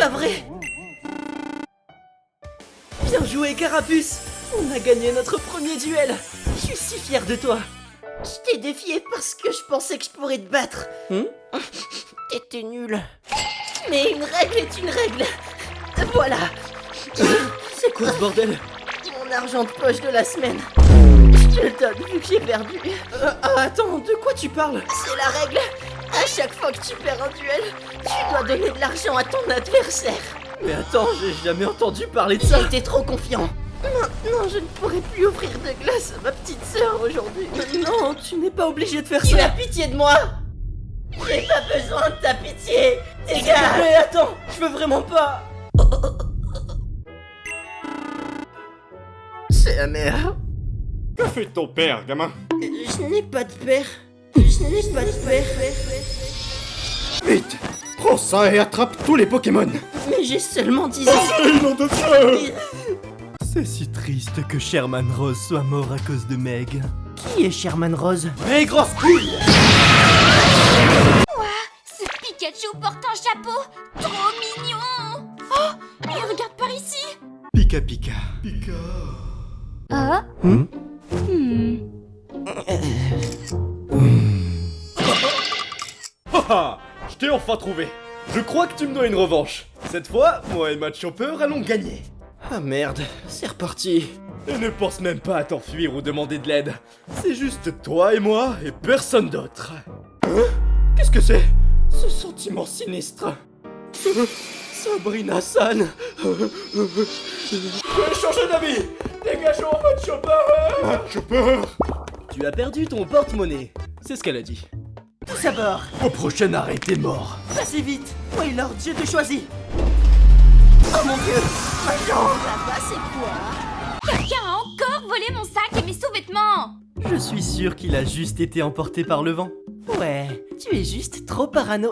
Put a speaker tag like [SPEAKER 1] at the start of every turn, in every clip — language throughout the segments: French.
[SPEAKER 1] pas vrai. Bien joué, Carapuce. On a gagné notre premier duel. Je suis si fier de toi. Je t'ai défié parce que je pensais que je pourrais te battre. T'étais nul. Mais une règle est une règle. Voilà. C'est quoi ce bordel? Mon argent de poche de la semaine. Je te le donne vu que j'ai perdu. Attends, de quoi tu parles? C'est la règle. À chaque fois que tu perds un duel, tu dois donner de l'argent à ton adversaire. Mais attends, j'ai jamais entendu parler de ça. J'étais trop confiant. Non, je ne pourrai plus offrir de glace à ma petite sœur aujourd'hui. Non, tu n'es pas obligé de faire ça. Tu as pitié de moi. J'ai pas besoin de ta pitié. Dégage. Mais attends, je veux vraiment pas. C'est amer.
[SPEAKER 2] Que fait ton père, gamin?
[SPEAKER 1] Je n'ai pas de père. Je n'ai pas de père.
[SPEAKER 2] Vite! Prends ça et attrape tous les Pokémon!
[SPEAKER 1] Mais j'ai seulement 10 ans.
[SPEAKER 2] Nom de Dieu!
[SPEAKER 3] C'est si triste que Sherman Rose soit mort à cause de Meg.
[SPEAKER 1] Qui est Sherman Rose?
[SPEAKER 2] Mais grosse couille!
[SPEAKER 4] Ce Pikachu porte un chapeau. Trop mignon. Oh, et regarde par ici.
[SPEAKER 3] Pika Pika.
[SPEAKER 4] Ah.
[SPEAKER 2] Haha! Je t'ai enfin trouvé! Je crois que tu me dois une revanche. Cette fois, moi et Matt Chopper allons gagner.
[SPEAKER 1] Ah merde, c'est reparti.
[SPEAKER 2] Et ne pense même pas à t'enfuir ou demander de l'aide. C'est juste toi et moi et personne d'autre.
[SPEAKER 1] Qu'est-ce que c'est? Ce sentiment sinistre. Sabrina-san.
[SPEAKER 2] J'ai changé d'avis! Dégageons Matt Chopper! Matt Chopper!
[SPEAKER 3] Tu as perdu ton porte-monnaie. C'est ce qu'elle a dit.
[SPEAKER 1] Tous à bord.
[SPEAKER 3] Au prochain arrêt, t'es mort.
[SPEAKER 1] Passez vite. Wailord, je te choisis. Oh mon dieu. Ma jambe là-bas, c'est quoi?
[SPEAKER 4] Quelqu'un a encore volé mon sac et mes sous-vêtements.
[SPEAKER 3] Je suis sûr qu'il a juste été emporté par le vent.
[SPEAKER 1] Ouais, tu es juste trop parano.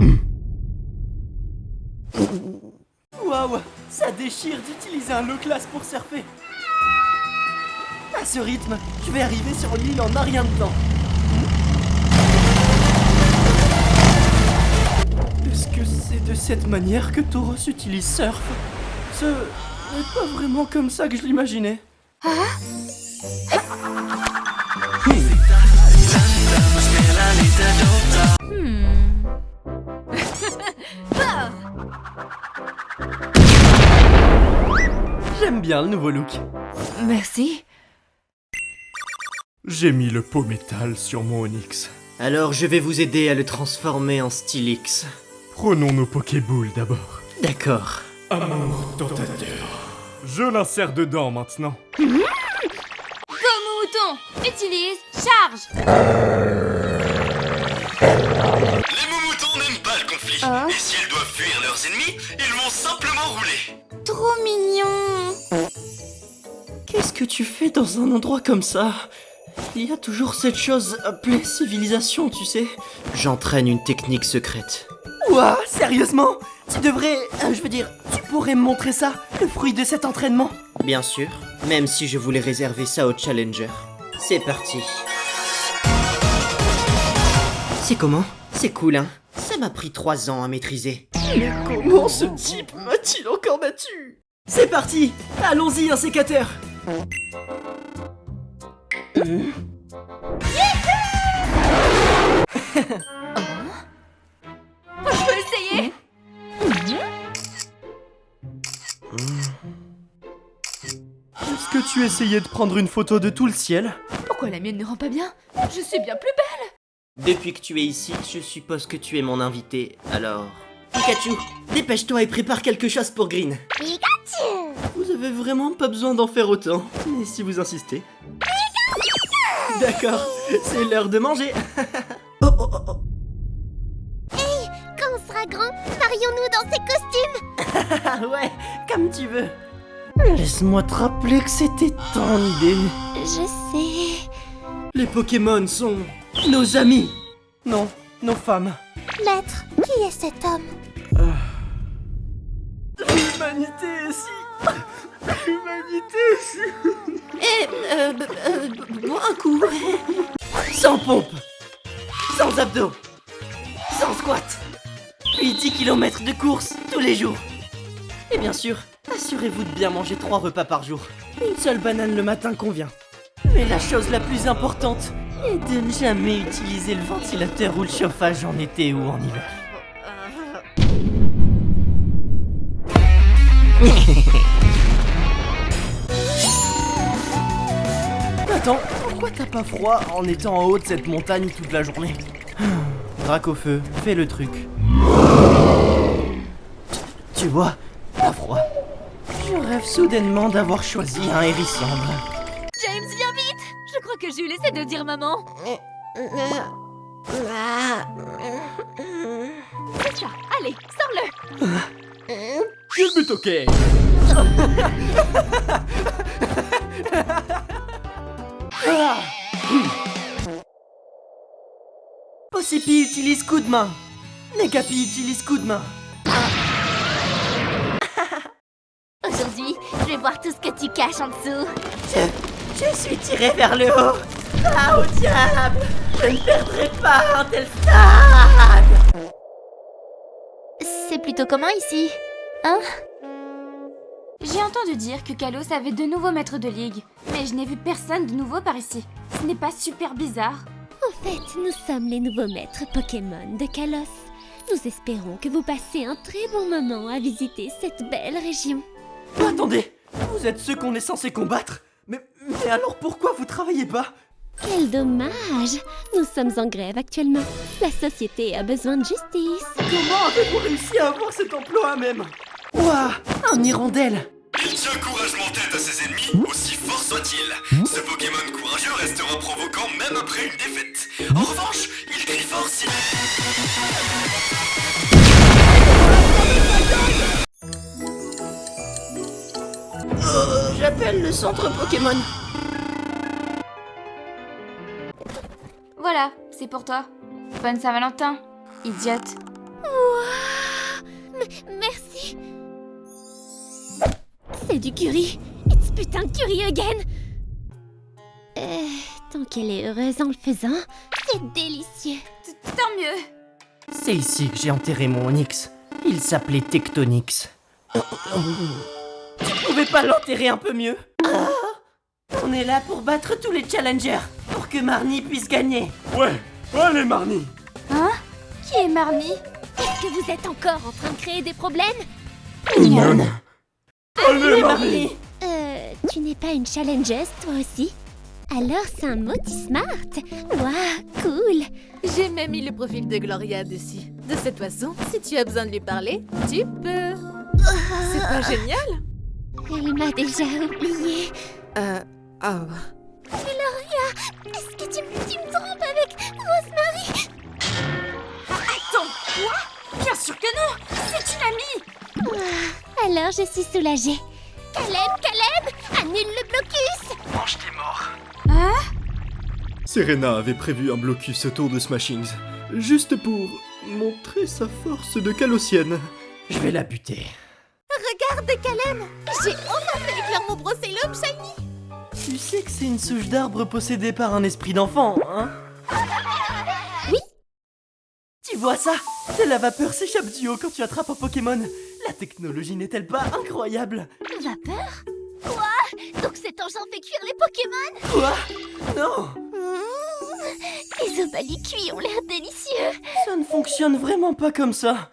[SPEAKER 1] Waouh, ça déchire d'utiliser un low class pour surfer. À ce rythme, je vais arriver sur l'île en un rien de temps. Est-ce que c'est de cette manière que Tauros utilise surf? Ce n'est pas vraiment comme ça que je l'imaginais.
[SPEAKER 3] J'aime bien le nouveau look.
[SPEAKER 4] Merci.
[SPEAKER 2] J'ai mis le pot métal sur mon Onix.
[SPEAKER 1] Alors je vais vous aider à le transformer en Stylix.
[SPEAKER 2] Prenons nos Pokéballs d'abord.
[SPEAKER 1] D'accord.
[SPEAKER 2] Amour tentateur. Je l'insère dedans maintenant.
[SPEAKER 4] Comme mouton. Utilise. Charge.
[SPEAKER 5] Les Moumoutons n'aiment pas le conflit.
[SPEAKER 4] Ah.
[SPEAKER 5] Et si elles doivent fuir leurs ennemis, ils vont simplement rouler.
[SPEAKER 4] Trop mignon.
[SPEAKER 1] Qu'est-ce que tu fais dans un endroit comme ça? Il y a toujours cette chose appelée civilisation, tu sais. J'entraîne une technique secrète. Ouah, sérieusement? Tu devrais... je veux dire, tu pourrais me montrer ça, le fruit de cet entraînement? Bien sûr, même si je voulais réserver ça au Challenger. C'est parti. C'est comment? C'est cool, hein? Ça m'a pris 3 ans à maîtriser. Mais comment ce type m'a-t-il encore battu? C'est parti! Allons-y, un sécateur!
[SPEAKER 4] Je peux essayer.
[SPEAKER 3] Est-ce que tu essayais de prendre une photo de tout le ciel?
[SPEAKER 4] Pourquoi la mienne ne rend pas bien? Je suis bien plus belle.
[SPEAKER 1] Depuis que tu es ici, je suppose que tu es mon invité, alors... Pikachu, dépêche-toi et prépare quelque chose pour Green.
[SPEAKER 4] Pikachu.
[SPEAKER 1] Vous avez vraiment pas besoin d'en faire autant, mais si vous insistez... D'accord, c'est l'heure de manger.
[SPEAKER 4] Quand on sera grand, marions-nous dans ces costumes.
[SPEAKER 1] Ah ouais, comme tu veux. Laisse-moi te rappeler que c'était ton idée.
[SPEAKER 4] Je sais.
[SPEAKER 1] Les Pokémon sont nos amis. Non, nos femmes.
[SPEAKER 4] Maître, qui est cet homme?
[SPEAKER 1] L'humanité est ici. L'humanité est ici. Bois un coup. Sans pompe. Sans abdos. Sans squat. Puis 10 km de course tous les jours. Et bien sûr, assurez-vous de bien manger 3 repas par jour. Une seule banane le matin convient. Mais la chose la plus importante est de ne jamais utiliser le ventilateur ou le chauffage en été ou en hiver. Attends, pourquoi t'as pas froid en étant en haut de cette montagne toute la journée? Dracofeu, fais le truc. Tu vois, pas froid. Je rêve soudainement d'avoir choisi un hérisson.
[SPEAKER 4] James, viens vite! Je crois que Jules essaie de dire maman. C'est ça, allez, sors-le!
[SPEAKER 2] Quel but, ok.
[SPEAKER 1] Ossipi utilise coup de main. Negapi utilise coup de main.
[SPEAKER 4] Aujourd'hui, je vais voir tout ce que tu caches en dessous.
[SPEAKER 1] Je suis tiré vers le haut. Ah, au diable! Je ne perdrai pas un tel stade!
[SPEAKER 4] C'est plutôt comment ici? Hein? J'ai entendu dire que Kalos avait de nouveaux maîtres de ligue, mais je n'ai vu personne de nouveau par ici. Ce n'est pas super bizarre?
[SPEAKER 6] En fait, nous sommes les nouveaux maîtres Pokémon de Kalos. Nous espérons que vous passez un très bon moment à visiter cette belle région.
[SPEAKER 1] Attendez! Vous êtes ceux qu'on est censé combattre? Mais alors pourquoi vous travaillez pas?
[SPEAKER 6] Quel dommage! Nous sommes en grève actuellement. La société a besoin de justice.
[SPEAKER 1] Comment avez-vous réussi à avoir cet emploi même? Ouah! Un hirondelle!
[SPEAKER 5] Il tient courageusement tête à ses ennemis, aussi fort soit-il. Ce Pokémon courageux restera provoquant même après une défaite. En revanche, il crie fort si...
[SPEAKER 1] J'appelle le centre Pokémon.
[SPEAKER 4] Voilà, c'est pour toi. Bonne Saint-Valentin, idiote.
[SPEAKER 6] Merci. C'est du curry. It's putain de curry again. Tant qu'elle est heureuse en le faisant, c'est délicieux.
[SPEAKER 4] Tant mieux.
[SPEAKER 1] C'est ici que j'ai enterré mon Onix. Il s'appelait Tectonix. Tu pouvais pas l'enterrer un peu mieux? On est là pour battre tous les challengers, pour que Marnie puisse gagner.
[SPEAKER 2] Ouais, allez Marnie.
[SPEAKER 4] Hein? Qui est Marnie?
[SPEAKER 6] Est-ce que vous êtes encore en train de créer des problèmes?
[SPEAKER 1] Mignonne.
[SPEAKER 2] Allez
[SPEAKER 1] Marnie.
[SPEAKER 6] Tu n'es pas une challengeuse, toi aussi? Alors c'est un moti smart. Waouh, cool.
[SPEAKER 7] J'ai même mis le profil de Gloria dessus. De cette façon, si tu as besoin de lui parler, tu peux. C'est pas génial?
[SPEAKER 6] Elle m'a déjà oublié.
[SPEAKER 7] Oh.
[SPEAKER 6] Est-ce que tu me trompes avec Rosemary?
[SPEAKER 4] Attends, quoi? Bien sûr que non! C'est une amie!
[SPEAKER 6] Alors je suis soulagée. Caleb, annule le blocus.
[SPEAKER 5] Mange tes morts.
[SPEAKER 3] Serena avait prévu un blocus autour de Smashings, juste pour montrer sa force de Calosienne.
[SPEAKER 1] Je vais la buter.
[SPEAKER 7] Regarde, Caleb! J'ai enfin fait éclore mon Brocellum shiny!
[SPEAKER 1] Tu sais que c'est une souche d'arbre possédée par un esprit d'enfant, hein?
[SPEAKER 6] Oui.
[SPEAKER 1] Tu vois ça? De la vapeur s'échappe du haut quand tu attrapes un Pokémon. La technologie n'est-elle pas incroyable?
[SPEAKER 6] Vapeur? Quoi? Donc cet engin fait cuire les Pokémon?
[SPEAKER 1] Quoi? Non!
[SPEAKER 6] Les obalis cuits ont l'air délicieux.
[SPEAKER 1] Ça ne fonctionne vraiment pas comme ça.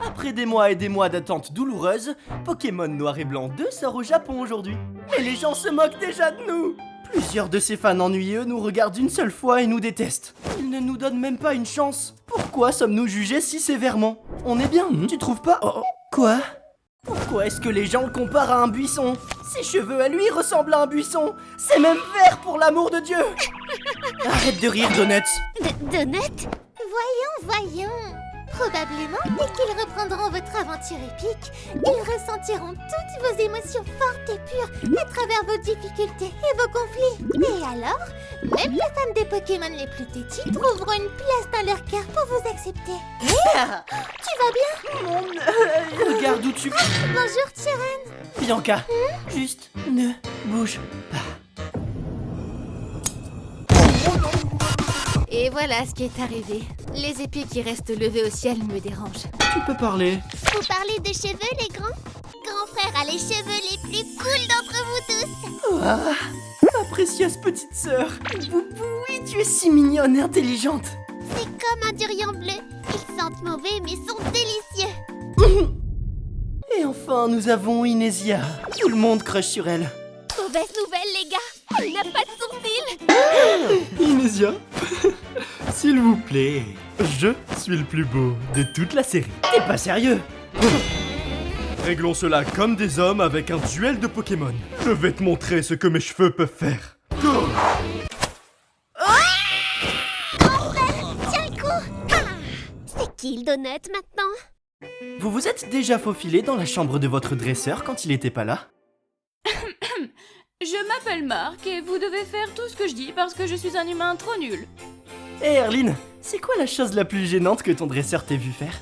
[SPEAKER 1] Après des mois et des mois d'attente douloureuse, Pokémon Noir et Blanc 2 sort au Japon aujourd'hui. Et les gens se moquent déjà de nous. Plusieurs de ces fans ennuyeux nous regardent une seule fois et nous détestent. Ils ne nous donnent même pas une chance. Pourquoi sommes-nous jugés si sévèrement? On est bien, tu trouves pas? Quoi? Pourquoi est-ce que les gens le comparent à un buisson? Ses cheveux à lui ressemblent à un buisson. C'est même vert pour l'amour de Dieu. Arrête de rire, Donuts.
[SPEAKER 6] Donut?
[SPEAKER 8] Voyons. Probablement, dès qu'ils reprendront votre aventure épique, ils ressentiront toutes vos émotions fortes et pures à travers vos difficultés et vos conflits. Et alors, même les fans des Pokémon les plus têtus trouveront une place dans leur cœur pour vous accepter. Tu vas bien?
[SPEAKER 1] Regarde où tu...
[SPEAKER 8] Bonjour, Chiren.
[SPEAKER 1] Bianca, juste ne bouge pas.
[SPEAKER 7] Et voilà ce qui est arrivé. Les épées qui restent levées au ciel me dérangent.
[SPEAKER 3] Tu peux parler.
[SPEAKER 8] Vous parlez de cheveux, les grands? Grand frère a les cheveux les plus cool d'entre vous tous.
[SPEAKER 1] Ah, ma précieuse petite sœur. Boubou, oui, tu es si mignonne et intelligente.
[SPEAKER 8] C'est comme un durian bleu. Ils sentent mauvais mais sont délicieux.
[SPEAKER 1] Et enfin, nous avons Inésia. Tout le monde crush sur elle.
[SPEAKER 8] Mauvaise nouvelle, les gars. Il n'a pas de sourcils.
[SPEAKER 3] Inésia, s'il vous plaît, je suis le plus beau de toute la série.
[SPEAKER 1] T'es pas sérieux?
[SPEAKER 3] Réglons cela comme des hommes avec un duel de Pokémon. Je vais te montrer ce que mes cheveux peuvent faire. Go!
[SPEAKER 8] Tiens le coup. Ah, c'est qui le donut maintenant?
[SPEAKER 1] Vous vous êtes déjà faufilé dans la chambre de votre dresseur quand il était pas là?
[SPEAKER 4] Je m'appelle Marc et vous devez faire tout ce que je dis parce que je suis un humain trop nul.
[SPEAKER 1] Hé Erline, c'est quoi la chose la plus gênante que ton dresseur t'ait vu faire?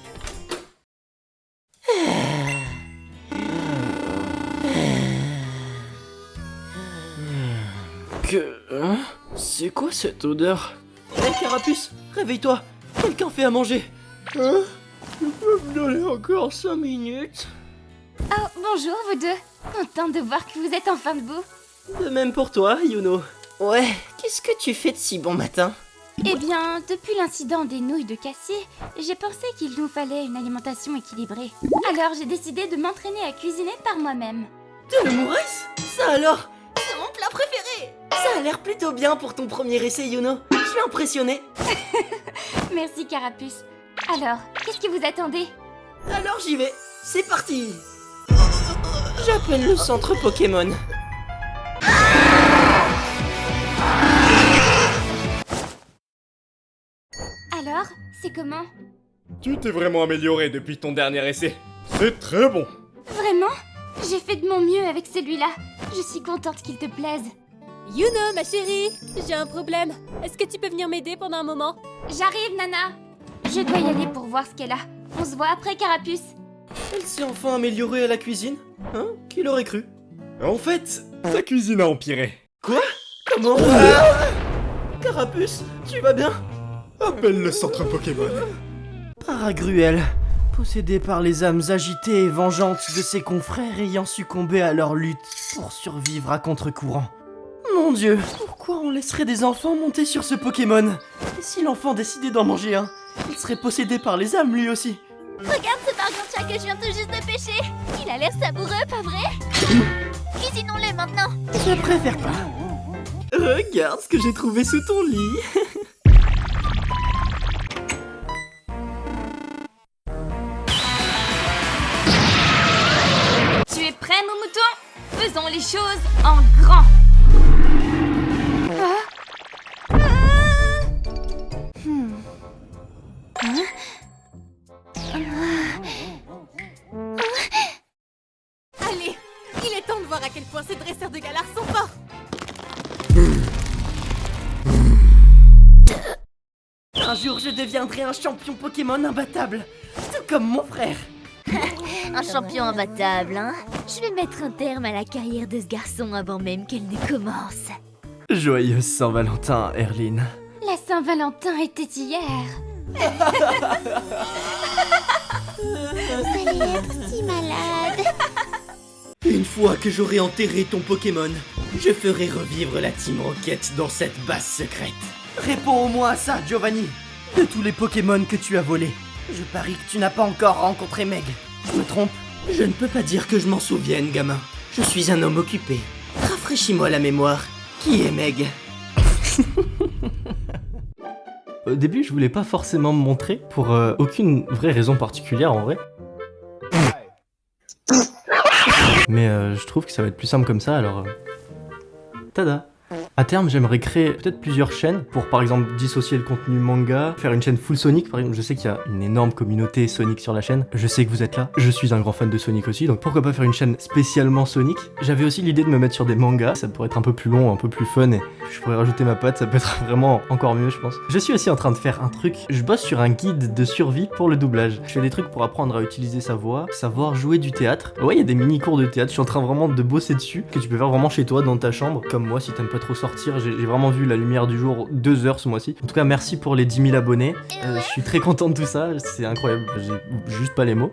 [SPEAKER 1] Hein? C'est quoi cette odeur? Hé Carapuce, réveille-toi. Quelqu'un fait à manger. Hein? Tu peux me donner encore 5 minutes?
[SPEAKER 4] Oh, bonjour vous deux. Contente de voir que vous êtes enfin debout.
[SPEAKER 1] De même pour toi, Yuno. Ouais, qu'est-ce que tu fais de si bon matin?
[SPEAKER 4] Eh bien, depuis l'incident des nouilles de Cassier, j'ai pensé qu'il nous fallait une alimentation équilibrée. Alors j'ai décidé de m'entraîner à cuisiner par moi-même.
[SPEAKER 1] De l'humoriste? Ça alors? C'est mon plat préféré! Ça a l'air plutôt bien pour ton premier essai, Yuno. Je suis impressionné.
[SPEAKER 4] Merci Carapuce. Alors, qu'est-ce que vous attendez?
[SPEAKER 1] Alors j'y vais. C'est parti. J'appelle le centre Pokémon.
[SPEAKER 4] Alors, c'est comment?
[SPEAKER 2] Tu t'es vraiment amélioré depuis ton dernier essai. C'est très bon.
[SPEAKER 4] Vraiment? J'ai fait de mon mieux avec celui-là. Je suis contente qu'il te plaise.
[SPEAKER 9] Yuno, ma chérie, j'ai un problème. Est-ce que tu peux venir m'aider pendant un moment?
[SPEAKER 4] J'arrive, Nana. Je dois y aller pour voir ce qu'elle a. On se voit après, Carapuce.
[SPEAKER 1] Elle s'est enfin améliorée à la cuisine? Hein? Qui l'aurait cru?
[SPEAKER 2] En fait, ta cuisine a empiré.
[SPEAKER 1] Quoi? Comment? Carapuce, tu vas bien?
[SPEAKER 3] Appelle le centre Pokémon.
[SPEAKER 1] Paragruel, possédé par les âmes agitées et vengeantes de ses confrères ayant succombé à leur lutte pour survivre à contre-courant. Mon Dieu, pourquoi on laisserait des enfants monter sur ce Pokémon? Et si l'enfant décidait d'en manger un, il serait possédé par les âmes lui aussi.
[SPEAKER 8] Regarde ce Bargantia que je viens tout juste de pêcher. Il a l'air savoureux, pas vrai? Cuisinons-le maintenant.
[SPEAKER 1] Je préfère pas. Regarde ce que j'ai trouvé sous ton lit.
[SPEAKER 4] Tu es prêt, mon mouton? Faisons les choses en grand.
[SPEAKER 7] Allez, il est temps de voir à quel point ces dresseurs de galards sont forts.
[SPEAKER 1] Un jour, je deviendrai un champion Pokémon imbattable, tout comme mon frère.
[SPEAKER 8] Un champion imbattable, hein? Je vais mettre un terme à la carrière de ce garçon avant même qu'elle ne commence.
[SPEAKER 1] Joyeuse Saint-Valentin, Erline.
[SPEAKER 4] La Saint-Valentin était hier.
[SPEAKER 8] Vous allez être si malade.
[SPEAKER 1] Une fois que j'aurai enterré ton Pokémon, je ferai revivre la Team Rocket dans cette base secrète. Réponds au moins à ça, Giovanni. De tous les Pokémon que tu as volés, je parie que tu n'as pas encore rencontré Meg. Je me trompe? Je ne peux pas dire que je m'en souvienne, gamin. Je suis un homme occupé. Rafraîchis-moi la mémoire. Qui est Meg?
[SPEAKER 10] Au début, je voulais pas forcément me montrer pour aucune vraie raison particulière en vrai. Mais je trouve que ça va être plus simple comme ça, alors... Tada! À terme, j'aimerais créer peut-être plusieurs chaînes pour par exemple dissocier le contenu manga, faire une chaîne full Sonic par exemple. Je sais qu'il y a une énorme communauté Sonic sur la chaîne, je sais que vous êtes là, je suis un grand fan de Sonic aussi, donc pourquoi pas faire une chaîne spécialement Sonic. J'avais aussi l'idée de me mettre sur des mangas, ça pourrait être un peu plus long, un peu plus fun et je pourrais rajouter ma patte, ça peut être vraiment encore mieux je pense. Je suis aussi en train de faire un truc, je bosse sur un guide de survie pour le doublage. Je fais des trucs pour apprendre à utiliser sa voix, savoir jouer du théâtre. Ouais, il y a des mini cours de théâtre, je suis en train vraiment de bosser dessus, que tu peux faire vraiment chez toi dans ta chambre, comme moi si t'aimes pas trop sortir sortir. J'ai vraiment vu la lumière du jour 2 heures ce mois-ci. En tout cas, merci pour les 10 000 abonnés. Je suis très content de tout ça, c'est incroyable, j'ai juste pas les mots.